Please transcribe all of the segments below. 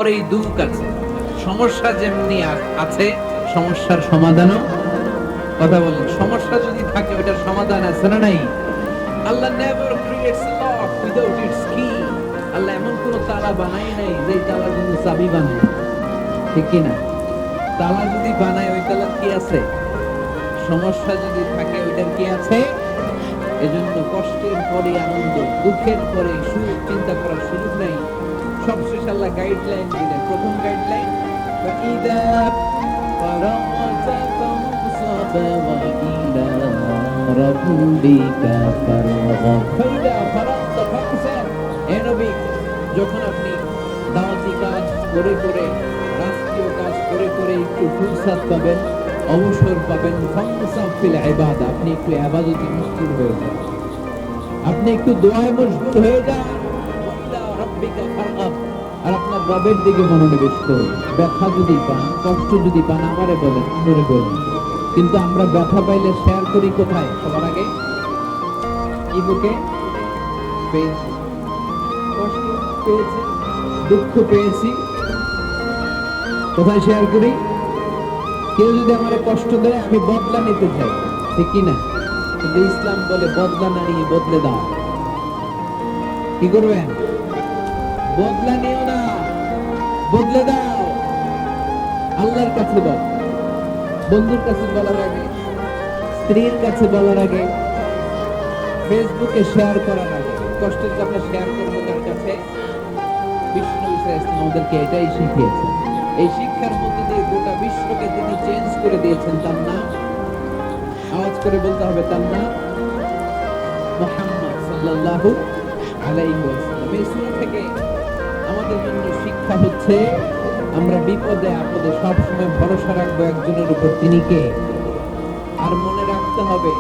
এই দুঃখ আছে, সমস্যা যেমনি আছে সমস্যার সমাধানও। কথা বলেন, সমস্যা যদি থাকে ওইটার সমাধান আছে না নাই? আল্লাহ never creates lock without its key. আল্লাহ এমন কোন তালা বানায় নাই যে তালার জন্য চাবি বানায়, ঠিক কি না? তালা যদি বানায় ওই তালার কি আছে? সমস্যা যদি থাকে ওইটার কি আছে? এজন্য কষ্টের পরে আনন্দ, দুঃখের পরে সুখ চিন্তা করার সুযোগ নাই। সবশেষ আল্লাহ গাইডলাইন দিলেন। প্রথম গাইডলাইন, فَإِذَا فَرَغْتَ فَانصَبْ وَإِلَى رَبِّكَ فَارْغَب। فَإِذَا فَرَغْتَ فَانصَبْ। হে নবী, যখন আপনি দাওয়াতি কাজ করে করে, রাষ্ট্রীয় কাজ করে করে একটু ফুরসাত পাবেন, অবসর পাবেন, ফানসাব ফিল ইবাদা, আপনি একটু ইবাদতে মশগুল হয়ে যান, আপনি একটু দোয়ায় মশগুল হয়ে যান। ওয়াইলা রাব্বিকা ফারগাব, আর আপনার রবের দিকে মনোনিবেশ করুন। ব্যথা যদি পান, কষ্ট যদি পান, আমারে বলেন, করে বলেন। কিন্তু আমরা ব্যথা পাইলে শেয়ার করি কোথায়? সবার আগে ইবুকে পেয়েছি, কষ্ট পেয়েছি, দুঃখ পেয়েছি, কোথায় শেয়ার করি? কেউ যদি আমার কষ্ট দেয় আমি বদলা নিতে চাই, ঠিক কি না? কিন্তু ইসলাম বলে বদলা না নিয়ে বদলে দাও। কি করবেন? বদলা নিও না, বদলে দাও। আল্লাহর কাছে বল, বন্ধুর কাছে বলার আগে, স্ত্রীর কাছে বলার আগে, ফেসবুকে শেয়ার করার আগে, কষ্টের কথা শেয়ার করবো তার কাছে। বিষ্ণু ইসলাম আমাদেরকে এটাই শিখিয়েছেন। এই শিক্ষার মধ্যে দিয়ে গোটা বিশ্বকে তিনি চেঞ্জ করে দিয়েছেন। তার নাম আওয়াজ করে বলতে হবে, তার নাম মুহাম্মদ সাল্লাল্লাহু আলাইহি ওয়াসাল্লাম। এই সূরা থেকে আমাদের জন্য শিক্ষা হচ্ছে, আমরা বিপদে আপদে সব সময় ভরসা রাখবো একজনের উপর, তিনি কে? আর মনে রাখতে হবে,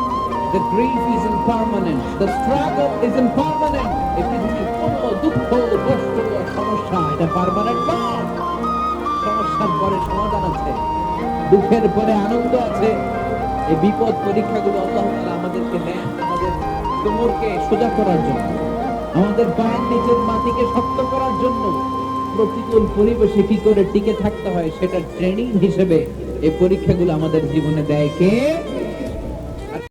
the grief is impermanent, the struggle is impermanent। এই পৃথিবীর কোনো দুঃখ, কষ্ট, সমস্যা এটা পার্মানেন্ট নয়। সমস্যার পরে সমাধান আছে, দুঃখের পরে আনন্দ আছে। এই বিপদ পরীক্ষাগুলো আল্লাহ তাআলা আমাদেরকে দেন আমাদের কোমরকে সোজা করার জন্য, আমাদের পায়ের নিচের মাটিকে শক্ত করার জন্য। প্রতিকূল পরিবেশে কি করে টিকে থাকতে হয় সেটা ট্রেনিং হিসেবে এই পরীক্ষাগুলো আমাদের জীবনে দেয় কে?